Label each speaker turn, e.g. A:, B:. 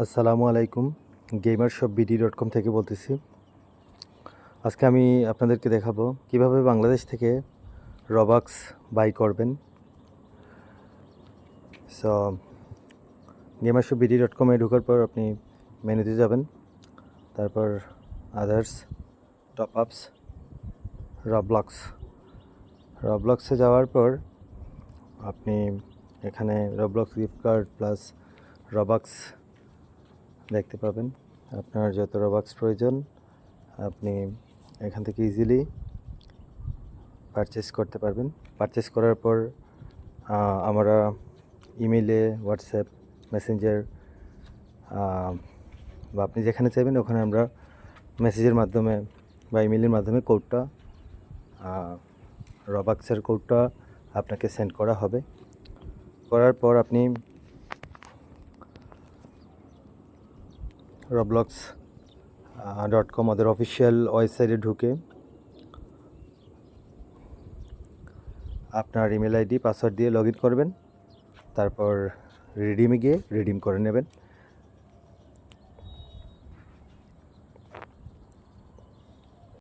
A: আসসালামু আলাইকুম। gamershopbd.com থেকে বলতেছি। আজকে আমি আপনাদেরকে দেখাবো কিভাবে বাংলাদেশ থেকে রবাক্স বাই করবেন। সো gamershopbd.com এ ঢোকার পর আপনি মেনুতে যাবেন, তারপর আদার্স, টপ আপস, রবলক্সে যাওয়ার পর আপনি এখানে রবলক্স গিফট কার্ড প্লাস রবাক্স দেখতে পাবেন। আপনার যত রবাক্স প্রয়োজন আপনি এখান থেকে ইজিলি পারচেস করতে পারবেন। পারচেস করার পর আমরা ইমেইলে, হোয়াটসঅ্যাপ, মেসেঞ্জার বা আপনি যেখানে চাইবেন ওখানে আমরা মেসেজের মাধ্যমে বা ইমেইলের মাধ্যমে কোডটা, রবাক্সের কোডটা আপনাকে সেন্ড করা হবে। করার পর আপনি roblox.com ওদের অফিসিয়াল ওয়েবসাইটে ঢুকে আপনার ইমেল আইডি পাসওয়ার্ড দিয়ে লগ ইন করবেন। তারপর রিডিমে গিয়ে রিডিম করে নেবেন।